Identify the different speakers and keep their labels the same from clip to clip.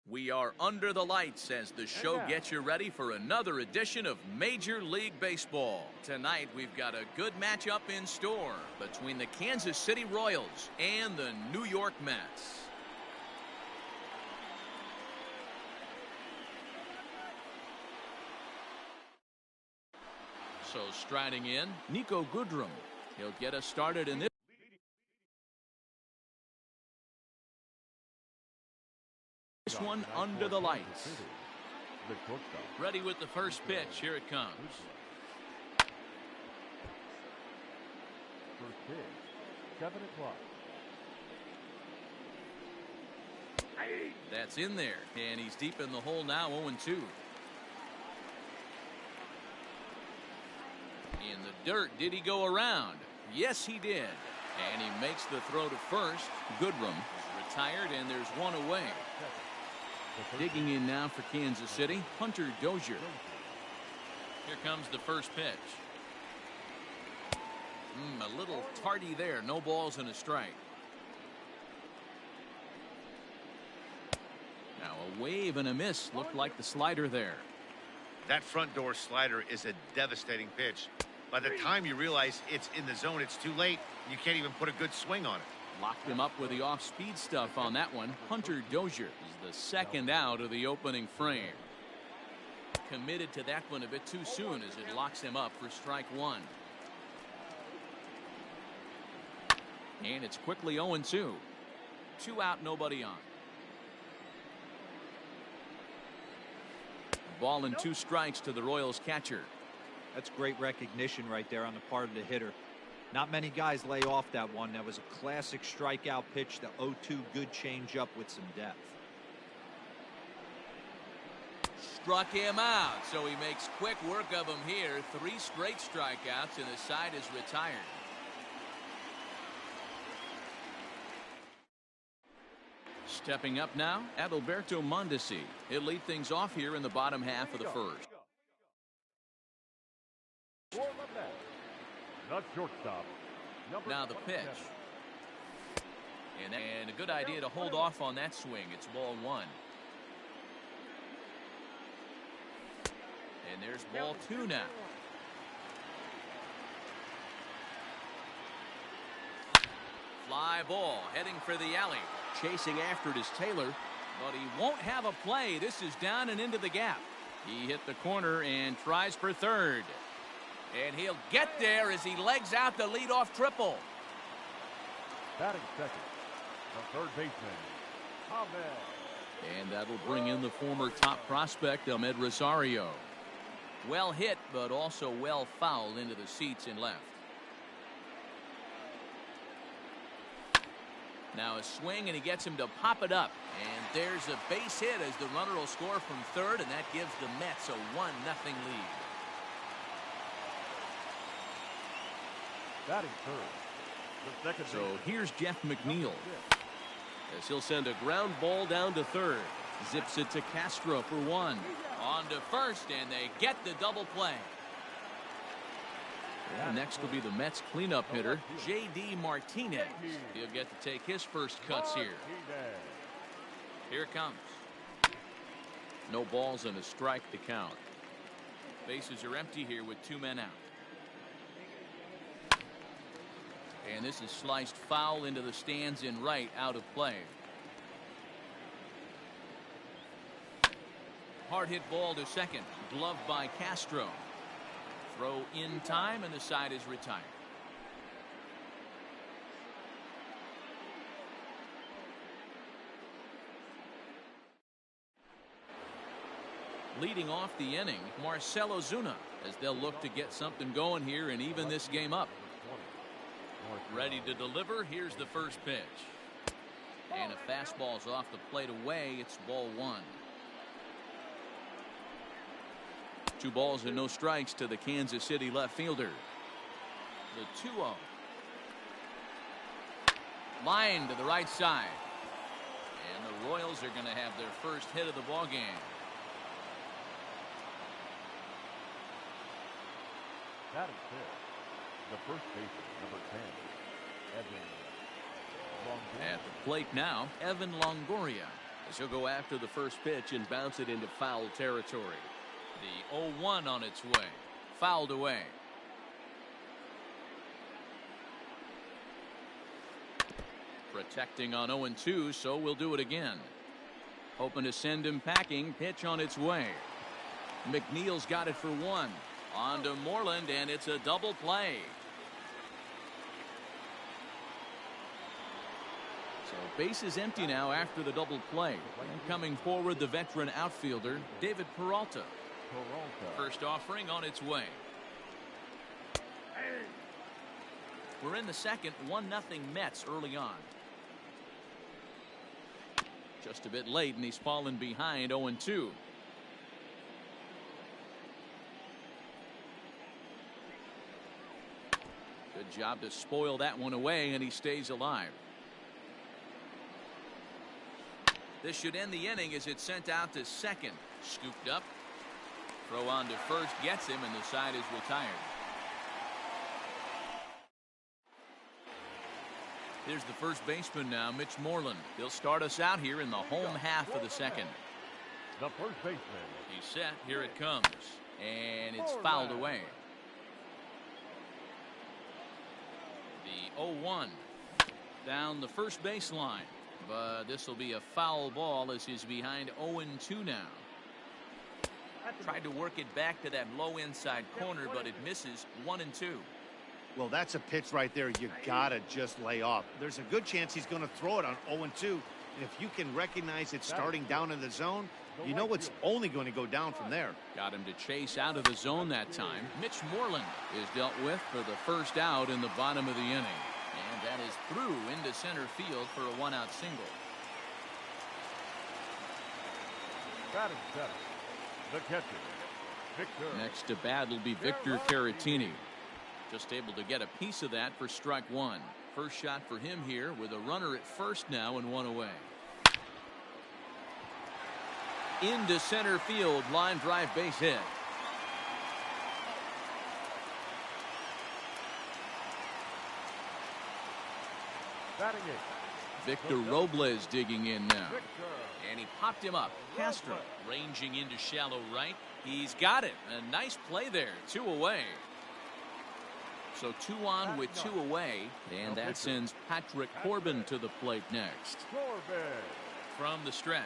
Speaker 1: We are under the lights as the show gets you ready for another edition of Major League Baseball. Tonight, we've got a good matchup in store between the Kansas City Royals and the New York Mets. So striding in, Nico Goodrum. He'll get us started in this one under the lights. Ready with the first pitch. Here it comes.
Speaker 2: First pitch, 7 o'clock.
Speaker 1: That's in there, and he's deep in the hole now, 0-2. In the dirt, did he go around? Yes, he did. And he makes the throw to first. Goodrum is retired, and there's one away. Digging in now for Kansas City, Hunter Dozier. Here comes the first pitch. A little tardy there. No balls and a strike. Now a wave and a miss. Looked like the slider there.
Speaker 3: That front door slider is a devastating pitch. By the time you realize it's in the zone, it's too late. You can't even put a good swing on it.
Speaker 1: Locked him up with the off-speed stuff on that one. Hunter Dozier is the second out of the opening frame. Committed to that one a bit too soon as it locks him up for strike one. And it's quickly 0-2. 2 out, nobody on. Ball and 2 strikes to the Royals catcher.
Speaker 4: That's great recognition right there on the part of the hitter. Not many guys lay off that one. That was a classic strikeout pitch. The 0-2 good changeup with some depth.
Speaker 1: Struck him out, so he makes quick work of him here. 3 straight strikeouts, and the side is retired. Stepping up now, Adalberto Mondesi. He'll lead things off here in the bottom half of the first.
Speaker 2: Not shortstop.
Speaker 1: Now the pitch. And a good idea to hold off on that swing. It's ball 1. And there's ball 2 now. Fly ball heading for the alley. Chasing after it is Taylor, but he won't have a play. This is down and into the gap. He hit the corner and tries for third. And he'll get there as he legs out the leadoff triple.
Speaker 2: Batting second, the third baseman, Ahmed.
Speaker 1: And that'll bring in the former top prospect, Ahmed Rosario. Well hit, but also well fouled into the seats and left. Now a swing, and he gets him to pop it up. And there's a base hit as the runner will score from third, and that gives the Mets a 1-0 lead.
Speaker 2: Batting third, the second
Speaker 1: So
Speaker 2: baseman.
Speaker 1: here's Jeff McNeil as he'll send a ground ball down to third. Zips it to Castro for 1. On to first, and they get the double play. And next will be the Mets cleanup hitter, J.D. Martinez. He'll get to take his first cuts here. Here it comes. No balls and a strike to count. Bases are empty here with 2 men out. And this is sliced foul into the stands in right, out of play. Hard hit ball to second, gloved by Castro. Throw in time, and the side is retired. Leading off the inning, Marcell Ozuna, as they'll look to get something going here and even this game up. Ready to deliver. Here's the first pitch. And a fastball's off the plate away. It's ball 1. 2 balls and no strikes to the Kansas City left fielder. The 2-0. Line to the right side. And the Royals are going to have their first hit of the ball game.
Speaker 2: Batting fifth, the first baseman, number 10, Evan Longoria.
Speaker 1: At the plate now, Evan Longoria. as he'll go after the first pitch and bounce it into foul territory. The 0-1 on its way. Fouled away. Protecting on 0-2, so we'll do it again. Hoping to send him packing. Pitch on its way. McNeil's got it for one. On to Moreland, and it's a double play. So base is empty now after the double play. And coming forward, the veteran outfielder, David Peralta. First offering on its way. We're in the second, 1-0 Mets early on. Just a bit late, and he's fallen behind 0-2. Good job to spoil that one away, and he stays alive. This should end the inning as it's sent out to second. Scooped up. Throw on to first gets him, and the side is retired. Here's the first baseman now, Mitch Moreland. He'll start us out here in the home half of the second.
Speaker 2: The first baseman.
Speaker 1: He's set. Here it comes. And it's fouled away. The 0-1 down the first baseline. But this will be a foul ball as he's behind 0-2 now. Tried to work it back to that low inside corner, but it misses. 1-2.
Speaker 3: Well, that's a pitch right there you gotta just lay off. There's a good chance he's going to throw it on 0-2. And if you can recognize it starting down in the zone, you know it's only going to go down from there.
Speaker 1: Got him to chase out of the zone that time. Mitch Moreland is dealt with for the first out in the bottom of the inning. And that is through into center field for a 1-out single.
Speaker 2: Batting seven. The catcher, Victor.
Speaker 1: Next to bat will be Victor Caratini. Just able to get a piece of that for strike one. First shot for him here with a runner at first now and one away. Into center field, line drive base hit.
Speaker 2: Batting eight.
Speaker 1: Victor Robles digging in now. And he popped him up. Castro ranging into shallow right. He's got it. A nice play there. 2 away. So 2 on with 2 away. And that sends Patrick Corbin to the plate next. From the stretch.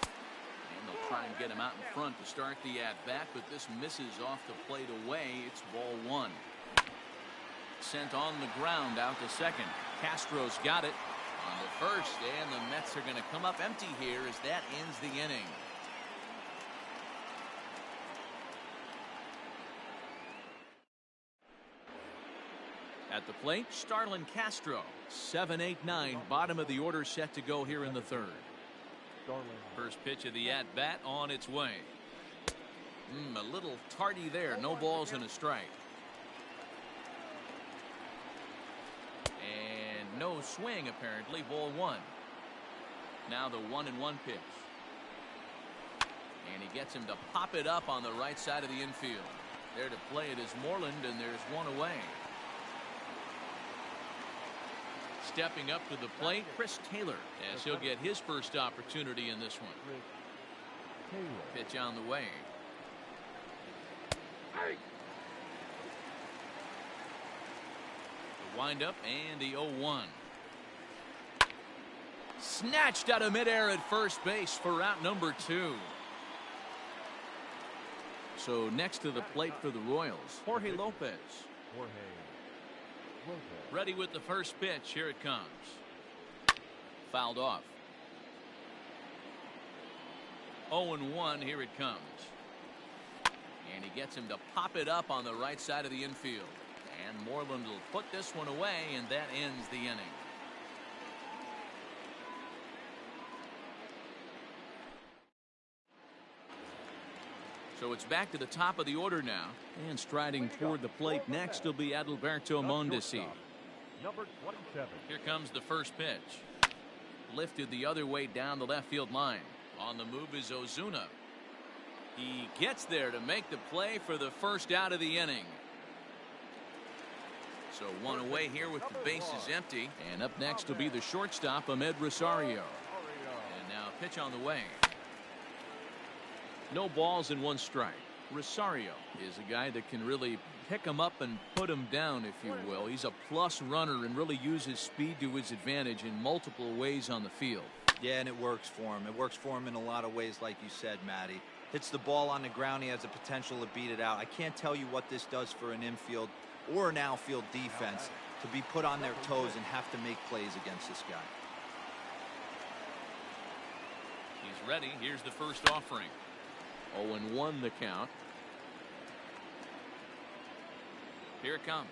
Speaker 1: And they'll try and get him out in front to start the at-bat, but this misses off the plate away. It's ball 1. Sent on the ground out to second. Castro's got it. On to first, and the Mets are going to come up empty here as that ends the inning. At the plate, Starlin Castro. 7-8-9, bottom of the order set to go here in the third. First pitch of the at-bat on its way. A little tardy there. No balls and a strike. And no swing, apparently. Ball 1. Now the 1-1 pitch. And he gets him to pop it up on the right side of the infield. There to play it is Moreland, and there's 1 away. Stepping up to the plate, Chris Taylor, as he'll get his first opportunity in this one. Pitch on the way. The windup and the 0-1. Snatched out of midair at first base for out number 2. So next to the plate for the Royals, Jorge Lopez. Ready with the first pitch. Here it comes. Fouled off. 0-1. Here it comes. And he gets him to pop it up on the right side of the infield. And Moreland will put this one away, and that ends the inning. So it's back to the top of the order now. And striding toward the plate next will be Adalberto Mondesi.
Speaker 2: Number 27.
Speaker 1: Here comes the first pitch. Lifted the other way down the left field line. On the move is Ozuna. He gets there to make the play for the first out of the inning. So 1 away here with the bases empty. And up next will be the shortstop, Ahmed Rosario. And now pitch on the way. No balls and one strike. Rosario is a guy that can really pick him up and put him down, if you will. He's a plus runner and really uses speed to his advantage in multiple ways on the field.
Speaker 4: Yeah, and it works for him. It works for him in a lot of ways, like you said, Matty. Hits the ball on the ground, he has the potential to beat it out. I can't tell you what this does for an infield or an outfield defense to be put on their toes and have to make plays against this guy.
Speaker 1: He's ready. Here's the first offering. 0-1 the count. Here it comes.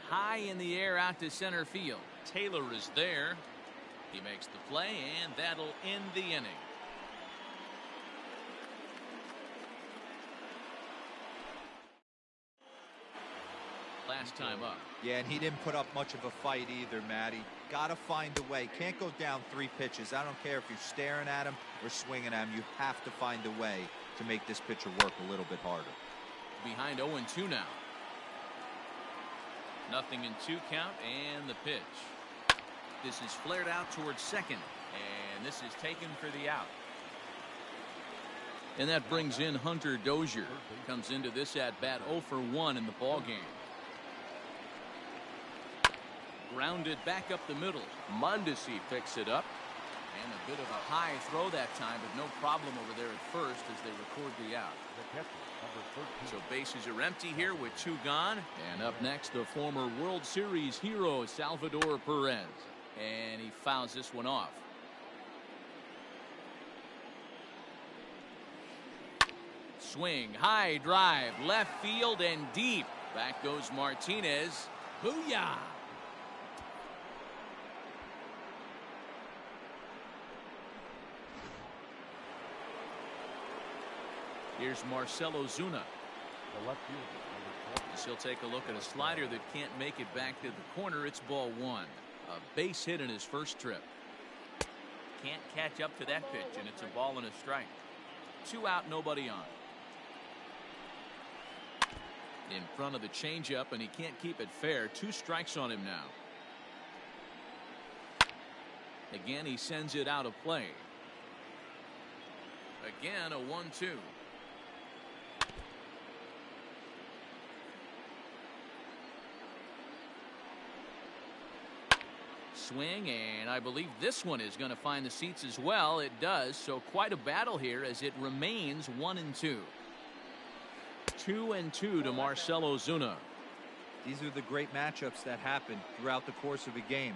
Speaker 1: High in the air out to center field. Taylor is there. He makes the play, and that'll end the inning. Last time up.
Speaker 4: Yeah, and he didn't put up much of a fight either, Matty. Gotta find a way. Can't go down 3 pitches. I don't care if you're staring at him or swinging at him. You have to find a way to make this pitcher work a little bit harder.
Speaker 1: Behind 0-2 now. Nothing in 2 count, and the pitch. This is flared out towards second, and this is taken for the out. And that brings in Hunter Dozier. Comes into this at bat 0 for 1 in the ball game. Grounded back up the middle. Mondesi picks it up. And a bit of a high throw that time, but no problem over there at first as they record the out. So bases are empty here with 2 gone. And up next, the former World Series hero, Salvador Perez. And he fouls this one off. Swing, high drive, left field and deep. Back goes Martinez. Booyah! Here's Marcell Ozuna.
Speaker 2: The left fielder.
Speaker 1: He'll take a look at a slider that can't make it back to the corner. It's ball 1. A base hit in his first trip. Can't catch up to that pitch, and it's a ball and a strike. 2 out, nobody on. In front of the changeup, and he can't keep it fair. 2 strikes on him now. Again, he sends it out of play. Again, a 1-2. Swing, and I believe this one is going to find the seats as well. It does, so quite a battle here as it remains 1-2. 2-2 to Marcell Ozuna.
Speaker 4: These are the great matchups that happen throughout the course of a game.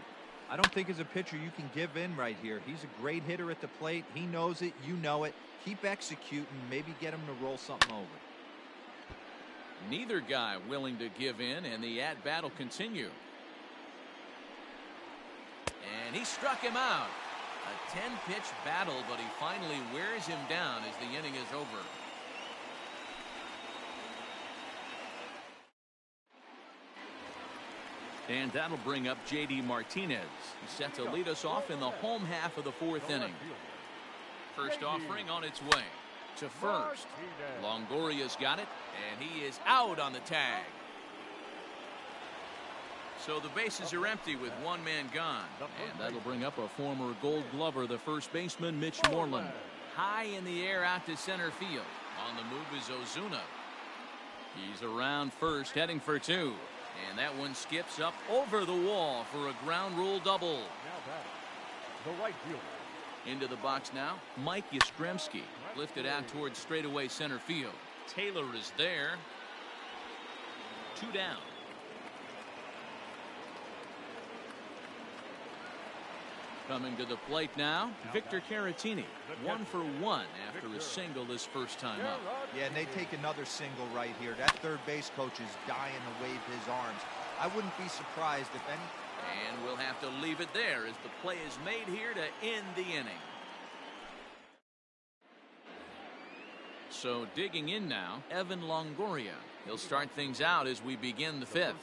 Speaker 4: I don't think as a pitcher you can give in right here. He's a great hitter at the plate. He knows it. You know it. Keep executing. Maybe get him to roll something over.
Speaker 1: Neither guy willing to give in, and the at-bat will continue. And he struck him out. A 10-pitch battle, but he finally wears him down as the inning is over. And that'll bring up J.D. Martinez. He's set to lead us off in the home half of the 4th inning. First offering on its way to first. Longoria's got it, and he is out on the tag. So the bases are empty with 1 man gone. And that'll bring up a former Gold Glover, the first baseman, Mitch Moreland. High in the air out to center field. On the move is Ozuna. He's around first, heading for 2. And that one skips up over the wall for a ground rule double.
Speaker 2: Now back, the right fielder.
Speaker 1: Into the box now, Mike Yastrzemski. Lifted out towards straightaway center field. Taylor is there. 2 down. Coming to the plate now, Victor Caratini. 1 for 1 after a single this first time up.
Speaker 4: Yeah, and they take another single right here. That third base coach is dying to wave his arms. I wouldn't be surprised if any.
Speaker 1: And we'll have to leave it there as the play is made here to end the inning. So digging in now, Evan Longoria. He'll start things out as we begin the 5th.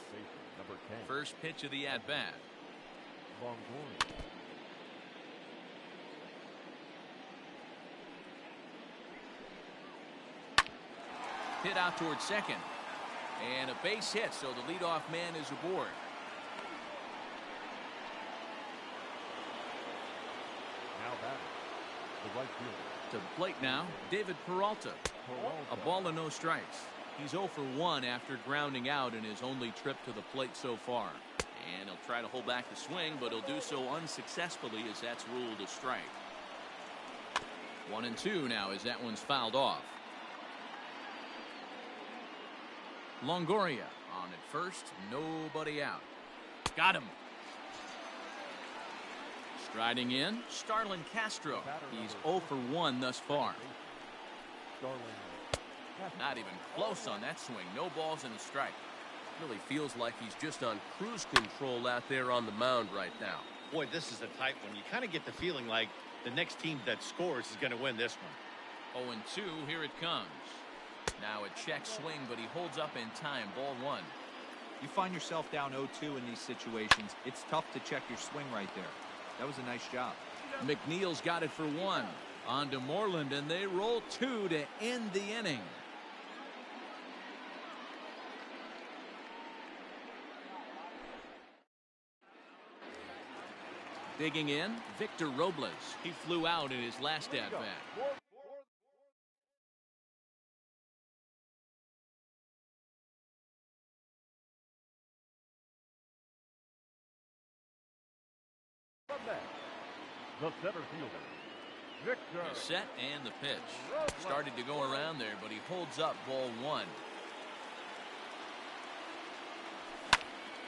Speaker 1: First pitch of the at-bat.
Speaker 2: Longoria.
Speaker 1: Hit out towards second. And a base hit, so the leadoff man is aboard.
Speaker 2: The right fielder.
Speaker 1: To the plate now, David Peralta. A ball and no strikes. He's 0 for 1 after grounding out in his only trip to the plate so far. And he'll try to hold back the swing, but he'll do so unsuccessfully as that's ruled a strike. 1-2 now as that one's fouled off. Longoria on at first, nobody out. Got him. Striding in, Starlin Castro. He's 0 for 1 thus far. Not even close on that swing. No balls and a strike.
Speaker 5: Really feels like he's just on cruise control out there on the mound right now.
Speaker 3: Boy, this is a tight one. You kind of get the feeling like the next team that scores is going to win this one.
Speaker 1: 0-2, here it comes. Now a check swing, but he holds up in time. Ball 1.
Speaker 4: You find yourself down 0-2 in these situations. It's tough to check your swing right there. That was a nice job.
Speaker 1: McNeil's got it for 1. On to Moreland, and they roll 2 to end the inning. Digging in, Victor Robles. He flew out in his last at-bat.
Speaker 2: The center fielder, Victor.
Speaker 1: He's set and the pitch. Started to go around there, but he holds up ball 1.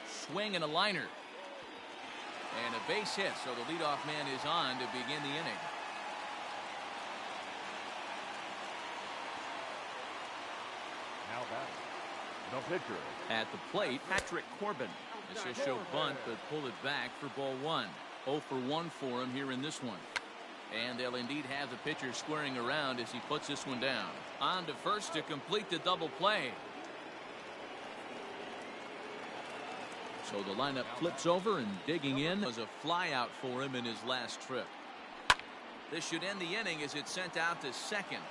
Speaker 1: Swing and a liner. And a base hit, so the leadoff man is on to begin the inning.
Speaker 2: Now batting, the pitcher.
Speaker 1: At the plate, Patrick Corbin. This will show bunt, but pull it back for ball 1. 0 for 1 for him here in this one. And they'll indeed have the pitcher squaring around as he puts this one down. On to first to complete the double play. So the lineup flips over, and digging in was a fly out for him in his last trip. This should end the inning as it's sent out to second.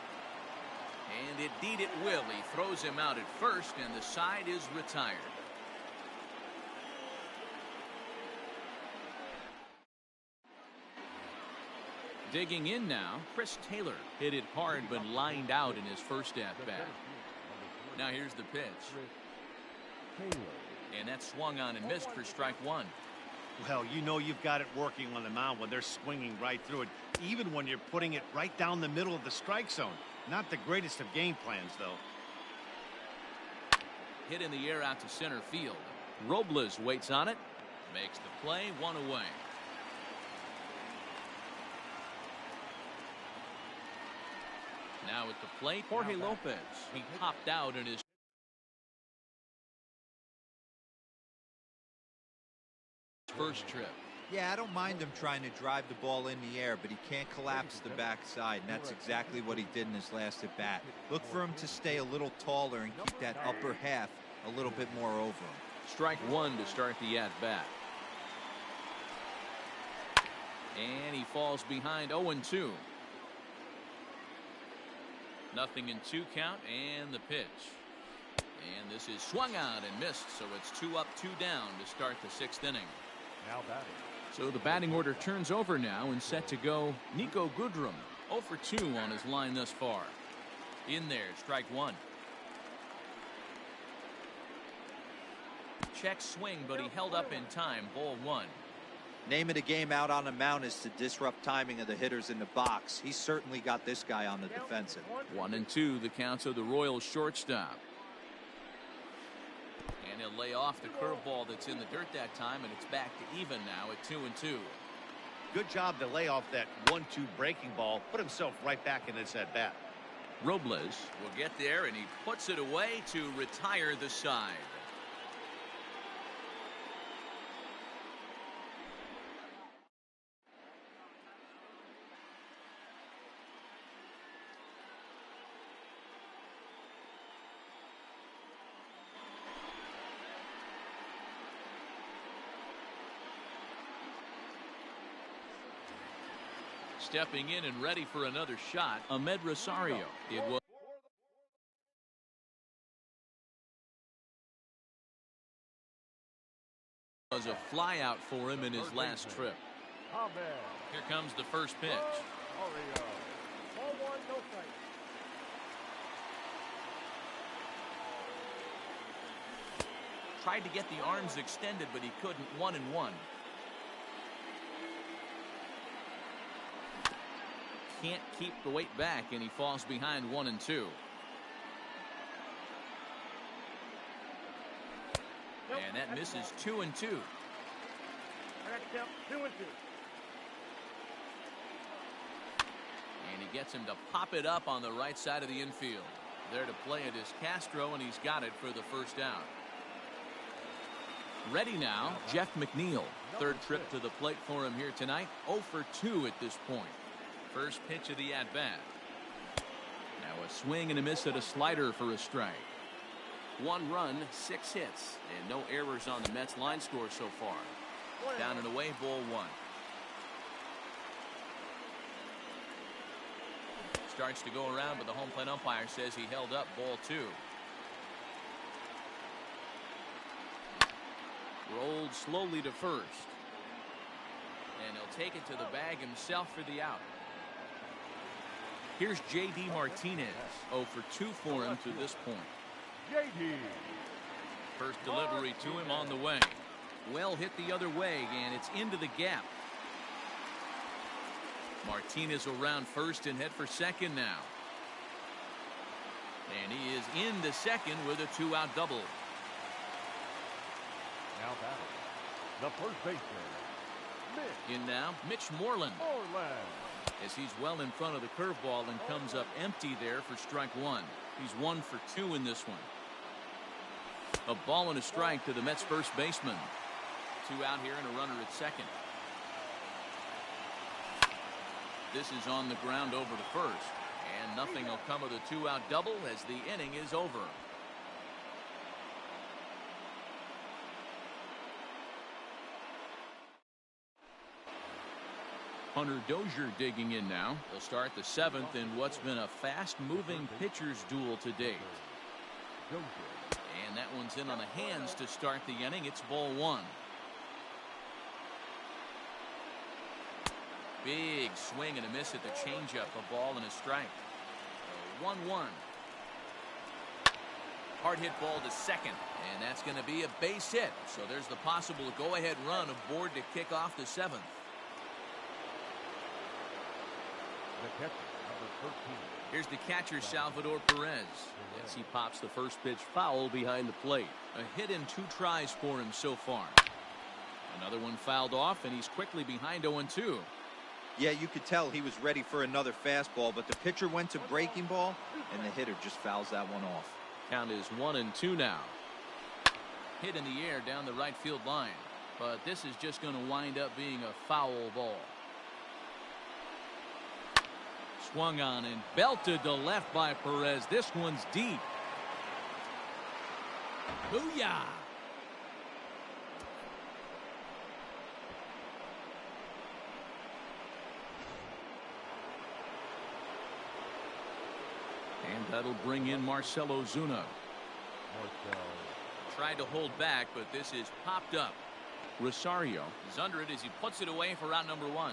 Speaker 1: And indeed it will. He throws him out at first, and the side is retired. Digging in now, Chris Taylor hit it hard but lined out in his first at-bat. Now here's the pitch. And that swung on and missed for strike 1.
Speaker 3: Well, you know you've got it working on the mound when they're swinging right through it, even when you're putting it right down the middle of the strike zone. Not the greatest of game plans, though.
Speaker 1: Hit in the air out to center field. Robles waits on it. Makes the play, 1 away. Now at the plate, Jorge Lopez. He popped out in his first trip.
Speaker 4: Yeah, I don't mind him trying to drive the ball in the air, but he can't collapse the backside, and that's exactly what he did in his last at bat. Look for him to stay a little taller and keep that upper half a little bit more over him.
Speaker 1: Strike 1 to start the at bat. And he falls behind 0-2. Nothing in 2 count, and the pitch. And this is swung out and missed, so it's 2 up, 2 down to start the 6th inning.
Speaker 2: Now batting.
Speaker 1: So the batting order turns over now, and set to go Nico Goodrum. 0 for 2 on his line thus far. In there, strike 1. Check swing, but he held up in time. Ball 1.
Speaker 4: Name of the game out on the mound is to disrupt timing of the hitters in the box. He's certainly got this guy on the defensive.
Speaker 1: 1-2 the count of the Royals shortstop. And he'll lay off the curveball that's in the dirt that time, and it's back to even now at 2-2.
Speaker 3: Good job to lay off that 1-2 breaking ball. Put himself right back in this at bat.
Speaker 1: Robles will get there, and he puts it away to retire the side. Stepping in and ready for another shot, Ahmed Rosario. It was a fly out for him in his last trip. Here comes the first pitch.
Speaker 2: Ball one, no strike.
Speaker 1: Tried to get the arms extended, but he couldn't. 1-1. Can't keep the weight back, and he falls behind 1-2. And that misses 2-2.
Speaker 2: Correct count, 2-2.
Speaker 1: And he gets him to pop it up on the right side of the infield. There to play it is Castro, and he's got it for the first down. Ready now, Jeff McNeil. Third trip to the plate for him here tonight. 0 for 2 at this point. First pitch of the at-bat. Now a swing and a miss at a slider for a strike. 1 run, 6 hits, and no errors on the Mets line score so far. Down and away, ball 1. Starts to go around, but the home plate umpire says he held up, ball 2. Rolled slowly to first. And he'll take it to the bag himself for the out. Here's J.D. Martinez. 0 for 2 for him to this point.
Speaker 2: J.D.
Speaker 1: First delivery to him on the way. Well hit the other way, and it's into the gap. Martinez will round first and head for second now. And he is into second with a 2-out double.
Speaker 2: Now batting, the first baseman, Mitch.
Speaker 1: In now, Mitch Moreland.
Speaker 2: Moreland.
Speaker 1: As he's well in front of the curveball and comes up empty there for strike 1. He's 1 for 2 in this one. A ball and a strike to the Mets first baseman. 2 out here and a runner at second. This is on the ground over to first. And nothing will come of the 2-out double as the inning is over. Hunter Dozier digging in now. They'll start the 7th in what's been a fast-moving pitchers duel to date. And that one's in on the hands to start the inning. It's ball 1. Big swing and a miss at the changeup. A ball and a strike. 1-1. Hard hit ball to second. And that's going to be a base hit. So there's the possible go-ahead run aboard to kick off the 7th.
Speaker 2: The catcher, number 13.
Speaker 1: Here's the catcher, Salvador Perez. As he pops the first pitch foul behind the plate. A hit in 2 tries for him so far. Another one fouled off, and he's quickly behind 0-2.
Speaker 4: Yeah, you could tell he was ready for another fastball, but the pitcher went to breaking ball, and the hitter just fouls that one off.
Speaker 1: Count is 1-2 now. Hit in the air down the right field line. But this is just going to wind up being a foul ball. Swung on and belted to left by Perez. This one's deep. Booyah! And that'll bring in Marcell Ozuna. Tried to hold back, but this is popped up. Rosario is under it as he puts it away for out number 1.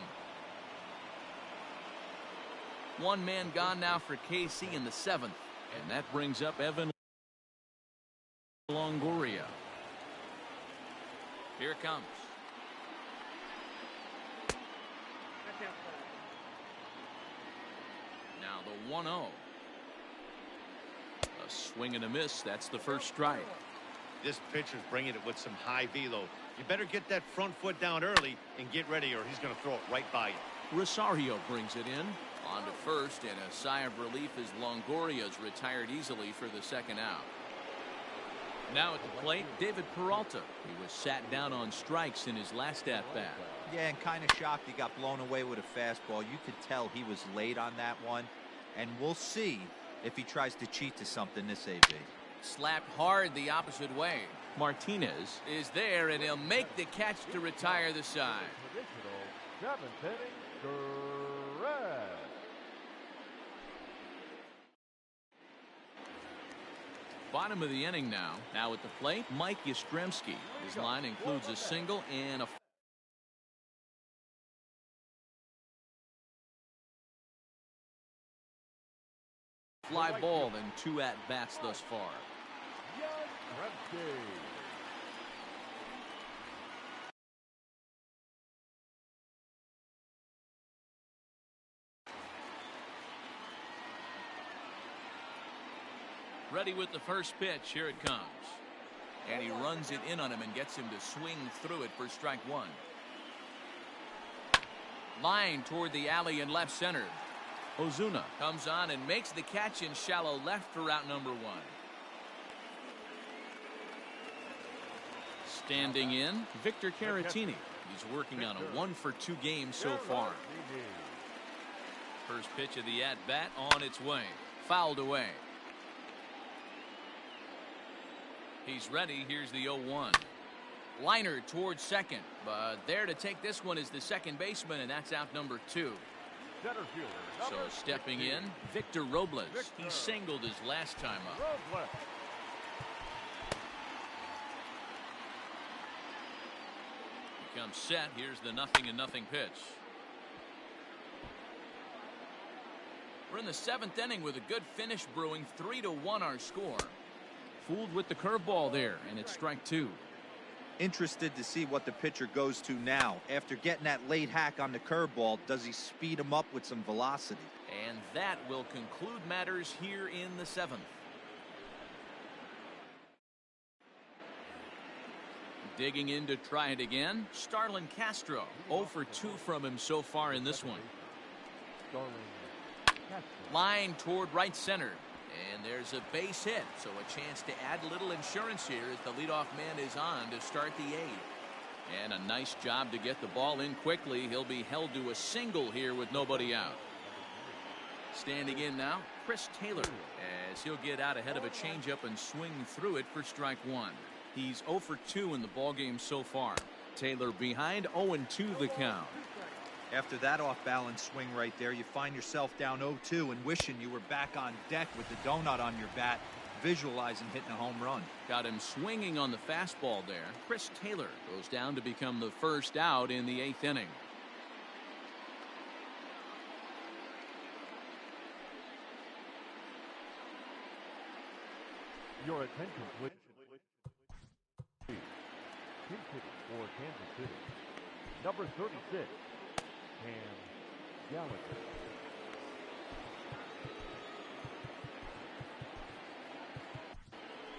Speaker 1: 1 man gone now for KC in the 7th. And that brings up Evan Longoria. Here it comes. Now the 1-0. A swing and a miss. That's the first strike.
Speaker 3: This pitcher's bringing it with some high velo. You better get that front foot down early and get ready, or he's going to throw it right by you.
Speaker 1: Rosario brings it in. On to first, and a sigh of relief as Longoria's retired easily for the 2nd out. Now at the plate, David Peralta. He was sat down on strikes in his last at-bat.
Speaker 4: Yeah, and kind of shocked he got blown away with a fastball. You could tell he was late on that one, and we'll see if he tries to cheat to something this AB.
Speaker 1: Slapped hard the opposite way. Martinez is there, and he'll make the catch to retire the side.
Speaker 2: Additional 7th inning, Perez.
Speaker 1: Bottom of the inning now. Now at the plate, Mike Yastrzemski. His line includes a single and a Fly ball and 2 at-bats thus far. Ready with the first pitch. Here it comes. And he runs it in on him and gets him to swing through it for strike 1. Line toward the alley in left center. Ozuna comes on and makes the catch in shallow left for out number 1. Standing in, Victor Caratini. He's working on a 1-for-2 game so far. First pitch of the at-bat on its way. Fouled away. He's ready. Here's the 0-1. Liner towards second, but there to take this one is the second baseman, and that's out number 2. So stepping in, Victor Robles. He singled his last time up. He comes set. Here's the 0-0 pitch. We're in the 7th inning with a good finish brewing. 3-1 our score. Fooled with the curveball there, and it's strike 2.
Speaker 4: Interested to see what the pitcher goes to now. After getting that late hack on the curveball, does he speed him up with some velocity?
Speaker 1: And that will conclude matters here in the 7th. Digging in to try it again, Starlin Castro. 0-for-2 from him so far in this one. Line toward right center. And there's a base hit, so a chance to add a little insurance here as the leadoff man is on to start the 8th. And a nice job to get the ball in quickly. He'll be held to a single here with nobody out. Standing in now, Chris Taylor, as he'll get out ahead of a changeup and swing through it for strike 1. He's 0-for-2 in the ballgame so far. Taylor behind, 0-2 the count.
Speaker 4: After that off-balance swing right there, you find yourself down 0-2 and wishing you were back on deck with the donut on your bat, visualizing hitting a home run.
Speaker 1: Got him swinging on the fastball there. Chris Taylor goes down to become the first out in the 8th inning.
Speaker 2: Your attention, please. Team ticket for Kansas City. Number 36. Gallagher.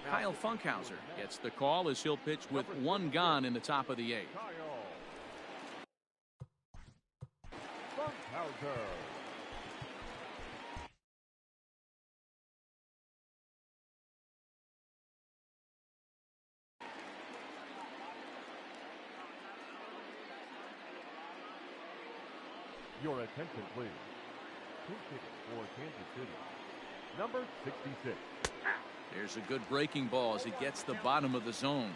Speaker 1: Kyle Funkhauser gets the call as he'll pitch with 1 gone in the top of the 8th.
Speaker 2: Funkhauser. Your attention, please. Team ticket for Kansas City. Number 66.
Speaker 1: There's a good breaking ball as he gets the bottom of the zone.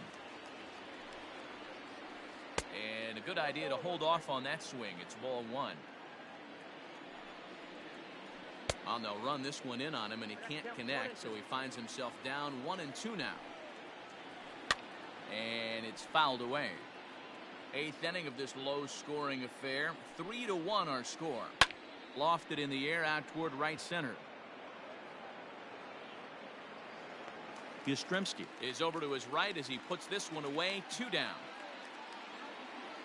Speaker 1: And a good idea to hold off on that swing. It's ball 1. And they'll run this one in on him, and he can't connect, so he finds himself down 1-2 now. And it's fouled away. 8th inning of this low-scoring affair. 3-1 our score. Lofted in the air out toward right center. Yastrzemski is over to his right as he puts this one away. 2 down.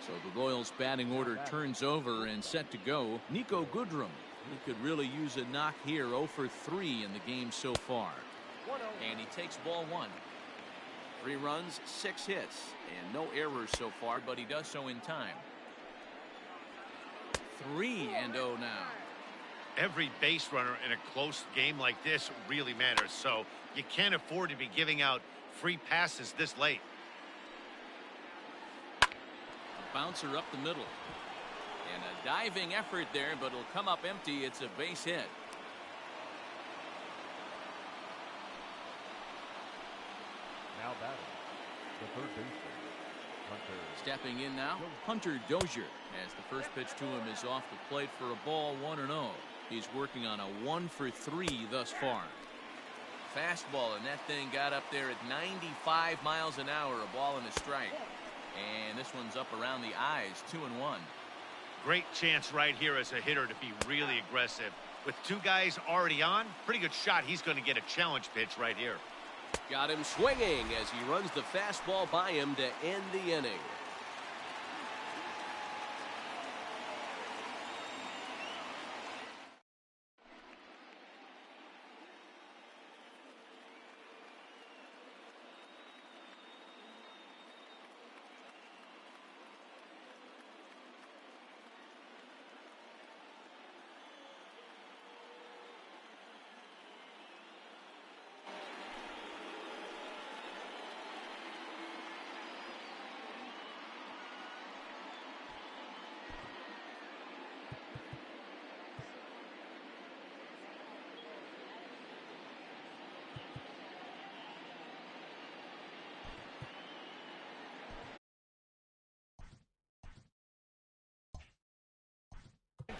Speaker 1: So the Royals batting order turns over and set to go. Nico Goodrum. He could really use a knock here. 0-for-3 in the game so far. And he takes ball 1. 3 runs, 6 hits, and no errors so far, but he does so in time. 3-0 now.
Speaker 3: Every base runner in a close game like this really matters, so you can't afford to be giving out free passes this late.
Speaker 1: A bouncer up the middle. And a diving effort there, but it'll come up empty. It's a base hit.
Speaker 2: Now batting, the third baseman, Hunter.
Speaker 1: Stepping in now, Hunter Dozier, as the first pitch to him is off the plate for a ball 1-0. He's working on a 1-for-3 thus far. Fastball, and that thing got up there at 95 miles an hour, a ball and a strike. And this one's up around the eyes, 2-1.
Speaker 3: Great chance right here as a hitter to be really aggressive. With two guys already on, pretty good shot. He's going to get a challenge pitch right here.
Speaker 5: Got him swinging as he runs the fastball by him to end the inning.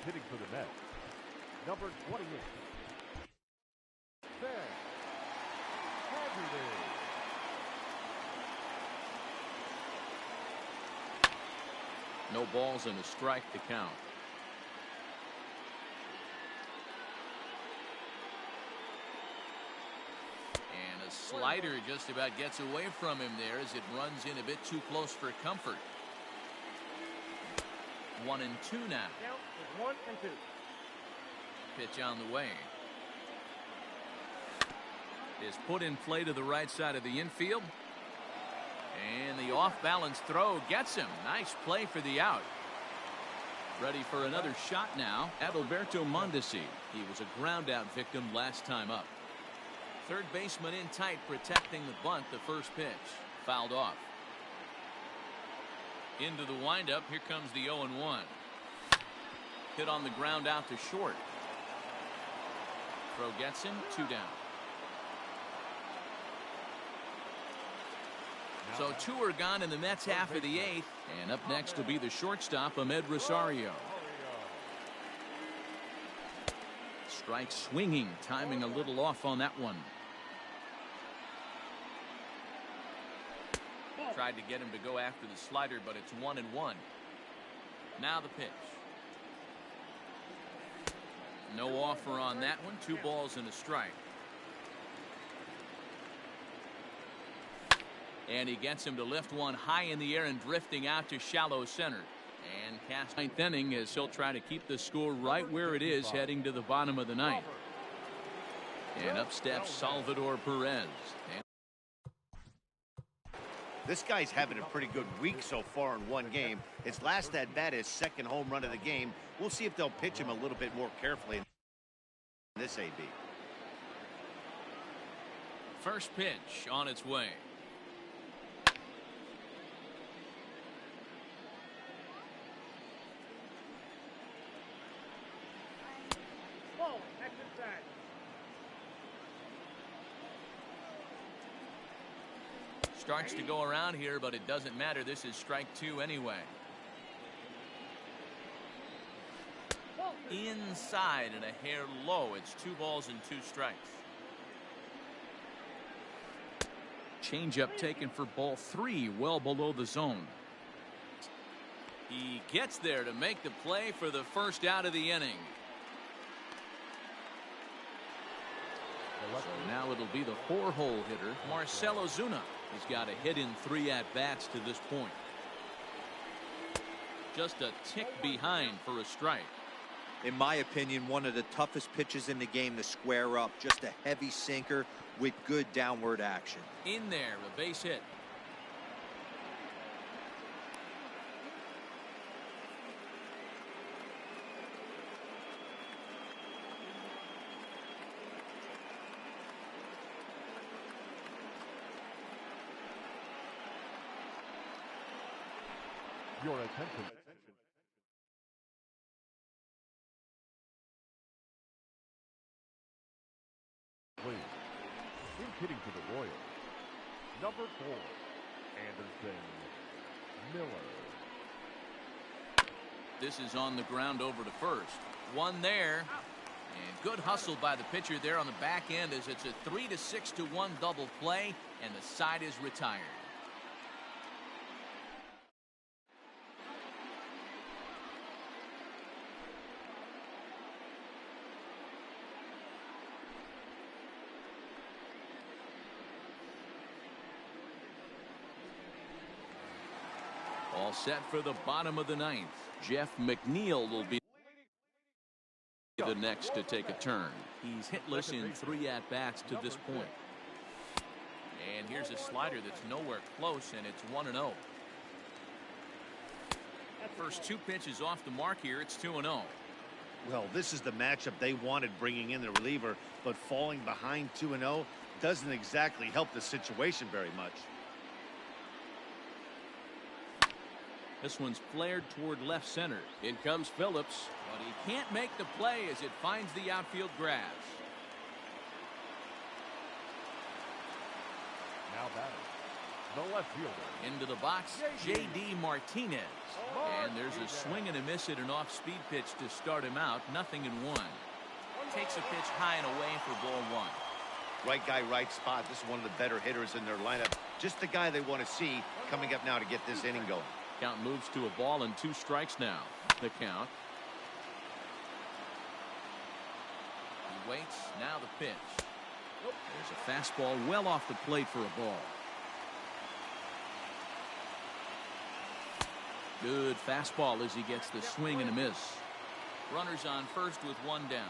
Speaker 2: Hitting for the Mets, number 28. Sam Haggerty.
Speaker 1: No balls and a strike to count. And a slider just about gets away from him there as it runs in a bit too close for comfort. 1-2 now.
Speaker 2: Count is 1-2.
Speaker 1: Pitch on the way. Is put in play to the right side of the infield. And the off-balance throw gets him. Nice play for the out. Ready for another shot now. Adalberto Mondesi. He was a ground-out victim last time up. Third baseman in tight, protecting the bunt. The first pitch fouled off. Into the windup. Here comes the 0-1. Hit on the ground out to short. Throw gets him. 2 down. So 2 are gone in the Mets half of the 8th. And up next will be the shortstop, Ahmed Rosario. Strike swinging. Timing a little off on that one. Tried to get him to go after the slider, but it's 1-1. Now the pitch. No offer on that one. 2 balls and a strike. And he gets him to lift one high in the air and drifting out to shallow center. And cast 9th inning as he'll try to keep the score right where it is heading to the bottom of the 9th. And up steps Salvador Perez.
Speaker 3: This guy's having a pretty good week so far in one game. His last at bat is second home run of the game. We'll see if they'll pitch him a little bit more carefully in this AB.
Speaker 1: First pitch on its way. Starts to go around here, but it doesn't matter. This is strike 2 anyway. Inside and a hair low. It's 2 balls and 2 strikes. Changeup taken for ball 3, well below the zone. He gets there to make the play for the first out of the inning. So now it'll be the 4-hole hitter, Marcell Ozuna. He's got a hit in 3 at-bats to this point. Just a tick behind for a strike.
Speaker 4: In my opinion, one of the toughest pitches in the game to square up. Just a heavy sinker with good downward action.
Speaker 1: In there, a base hit.
Speaker 2: Your attention. Please. In hitting for the Royals, number 4, Anderson Miller.
Speaker 1: This is on the ground over to first. One there. And good hustle by the pitcher there on the back end as it's a 3-6-1 double play, and the side is retired. All set for the bottom of the ninth. Jeff McNeil will be the next to take a turn. He's hitless in 3 at-bats to this point. And here's a slider that's nowhere close, and it's 1-0. First 2 pitches off the mark here. It's 2-0.
Speaker 3: Well, this is the matchup they wanted, bringing in the reliever, but falling behind 2-0 doesn't exactly help the situation very much.
Speaker 1: This one's flared toward left center.
Speaker 5: In comes Phillips.
Speaker 1: But he can't make the play as it finds the outfield grass.
Speaker 2: Now batting, the left fielder.
Speaker 1: Into the box, J.D. Martinez. And there's a swing and a miss at an off-speed pitch to start him out. 0-1. Takes a pitch high and away for ball 1.
Speaker 3: Right guy, right spot. This is one of the better hitters in their lineup. Just the guy they want to see coming up now to get this inning going.
Speaker 1: Count moves to a ball and 2 strikes now. The count. He waits. Now the pitch. There's a fastball well off the plate for a ball. Good fastball as he gets the swing and a miss. Runners on first with 1 down.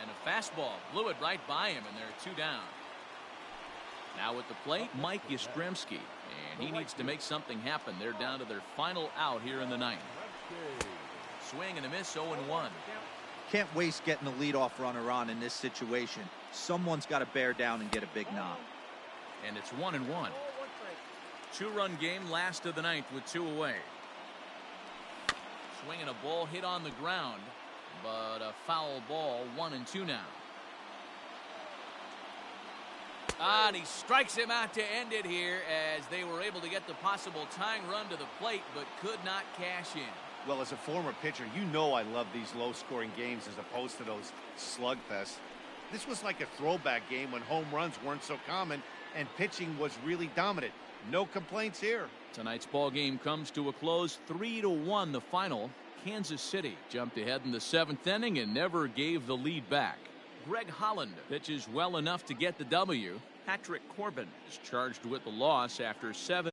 Speaker 1: And a fastball blew it right by him, and there are 2 down. Now at the plate, Mike Yastrzemski. And he needs to make something happen. They're down to their final out here in the ninth. Swing and a miss, 0-1.
Speaker 4: Can't waste getting the leadoff runner on in this situation. Someone's got to bear down and get a big knock.
Speaker 1: And it's 1-1. 2-run game, last of the ninth with 2 away. Swinging a ball hit on the ground, but a foul ball. 1-2 now. And he strikes him out to end it here as they were able to get the possible tying run to the plate, but could not cash in.
Speaker 3: Well, as a former pitcher, you know I love these low-scoring games as opposed to those slugfests. This was like a throwback game when home runs weren't so common and pitching was really dominant. No complaints here.
Speaker 1: Tonight's ball game comes to a close. 3-1 the final. Kansas City jumped ahead in the 7th inning and never gave the lead back. Greg Holland pitches well enough to get the W. Patrick Corbin is charged with the loss after 7.